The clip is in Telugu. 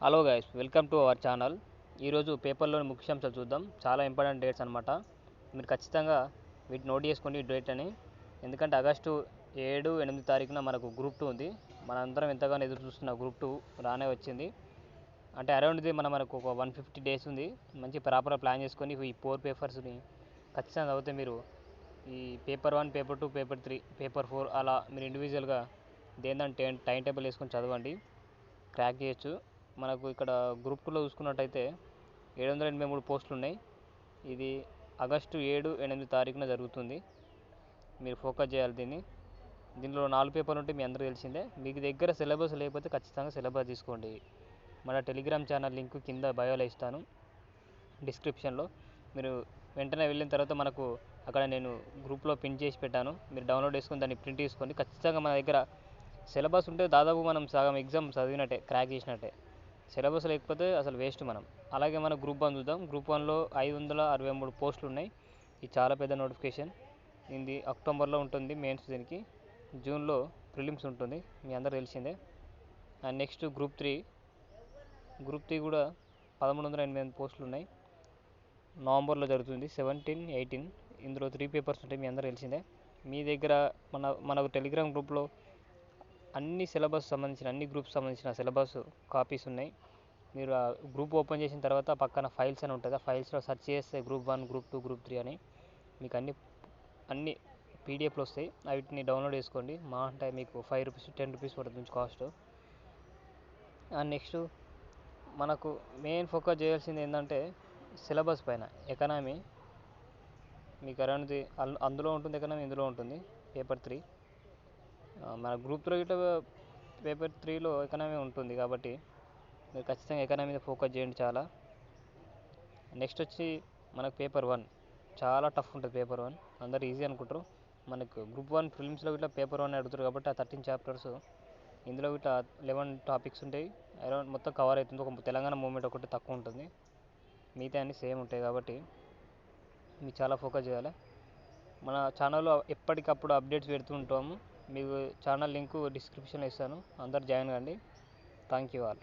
Hello guys, welcome to our channel. ఈరోజు పేపర్లోని ముఖ్యాంశాలు చూద్దాం. చాలా ఇంపార్టెంట్ డేట్స్ అనమాట. మీరు ఖచ్చితంగా వీటి నోట్ చేసుకోండి డేట్ అని. ఎందుకంటే ఆగస్టు 7-8 తారీఖున మనకు గ్రూప్ 2 ఉంది. మనందరం ఎంతగానో ఎదురు చూస్తున్న గ్రూప్ 2 రానే వచ్చింది. అంటే అరౌండ్ది మనకు ఒక 150 డేస్ ఉంది. మంచి ప్రాపర్గా ప్లాన్ చేసుకొని ఈ 4 పేపర్స్ని ఖచ్చితంగా చదివితే మీరు ఈ పేపర్ 1, పేపర్ 2, పేపర్ 3, పేపర్ 4 అలా మీరు ఇండివిజువల్గా దేనిదంటే టైం టేబుల్ వేసుకొని చదవండి, క్రాక్ చేయొచ్చు. మనకు ఇక్కడ గ్రూప్ 2లో చూసుకున్నట్టయితే 783 పోస్టులు ఉన్నాయి. ఇది ఆగస్టు 7-8 తారీఖున జరుగుతుంది. మీరు ఫోకస్ చేయాలి దీనిలో 4 పేపర్లు ఉంటే మీ అందరూ తెలిసిందే. మీకు దగ్గర సిలబస్ లేకపోతే ఖచ్చితంగా సిలబస్ తీసుకోండి. మన టెలిగ్రామ్ ఛానల్ లింక్ కింద బయోలో ఇస్తాను, డిస్క్రిప్షన్లో. మీరు వెంటనే వెళ్ళిన తర్వాత మనకు అక్కడ నేను గ్రూప్లో పిన్ చేసి పెట్టాను. మీరు డౌన్లోడ్ చేసుకొని దాన్ని ప్రింట్ తీసుకోండి. ఖచ్చితంగా మన దగ్గర సిలబస్ ఉంటే దాదాపు మనం సగం ఎగ్జామ్ చదివినట్టే, క్రాక్ చేసినట్టే. సిలబస్ లేకపోతే అసలు వేస్ట్ మనం. అలాగే మన గ్రూప్ 1 చూద్దాం. గ్రూప్ 1లో 563 పోస్టులు ఉన్నాయి. ఇది చాలా పెద్ద నోటిఫికేషన్. ఇది అక్టోబర్లో ఉంటుంది మెయిన్స్, దీనికి జూన్లో ప్రిలిమ్స్ ఉంటుంది, మీ అందరూ తెలిసిందే. అండ్ నెక్స్ట్ గ్రూప్ 3 కూడా 1388 పోస్టులు ఉన్నాయి. నవంబర్లో జరుగుతుంది, 17-18. ఇందులో 3 పేపర్స్ ఉంటాయి, మీ అందరూ తెలిసిందే. మీ దగ్గర మనకు టెలిగ్రామ్ గ్రూప్లో అన్ని సిలబస్ సంబంధించిన అన్ని గ్రూప్స్ సంబంధించిన సిలబస్ కాపీస్ ఉన్నాయి. మీరు ఆ గ్రూప్ ఓపెన్ చేసిన తర్వాత పక్కన ఫైల్స్ అని ఉంటుంది. ఆ ఫైల్స్లో సెర్చ్ చేస్తే గ్రూప్ 1, గ్రూప్ 2, గ్రూప్ 3 అని మీకు అన్ని పీడిఎఫ్లు వస్తాయి. వీటిని డౌన్లోడ్ చేసుకోండి. మా అంటే మీకు 5 రూపీస్ 10 రూపీస్ పడుతుంది కాస్ట్. అండ్ నెక్స్ట్ మనకు మెయిన్ ఫోకస్ చేయాల్సింది ఏంటంటే సిలబస్ పైన. ఎకనామీ మీకు అరౌండ్ది అందులో ఉంటుంది, ఎకనామీ ఇందులో ఉంటుంది. పేపర్ 3 మన గ్రూప్ 3 ఇట్లా పేపర్ 3లో ఎకనామీ ఉంటుంది కాబట్టి మీరు ఖచ్చితంగా ఎకనామీ మీద ఫోకస్ చేయండి చాలా. నెక్స్ట్ వచ్చి మనకు పేపర్ 1 చాలా టఫ్ ఉంటుంది. పేపర్ 1 అందరు ఈజీ అనుకుంటారు. మనకు గ్రూప్ 1 ఫిలిమ్స్లో ఇట్లా పేపర్ 1 అడుగుతారు కాబట్టి ఆ 13 చాప్టర్స్ ఇందులో ఇట్లా 11 టాపిక్స్ ఉంటాయి. అరౌండ్ మొత్తం కవర్ అవుతుంది. ఒక తెలంగాణ మూమెంట్ ఒకటి తక్కువ ఉంటుంది, మిగతా అన్నీ సేమ్ ఉంటాయి కాబట్టి మీరు చాలా ఫోకస్ చేయాలి. మన ఛానల్లో ఎప్పటికప్పుడు అప్డేట్స్ పెడుతూ ఉంటాము. మీకు ఛానల్ లింకు డిస్క్రిప్షన్లో ఇస్తాను, అందరు జాయిన్ కండి. Thank you all.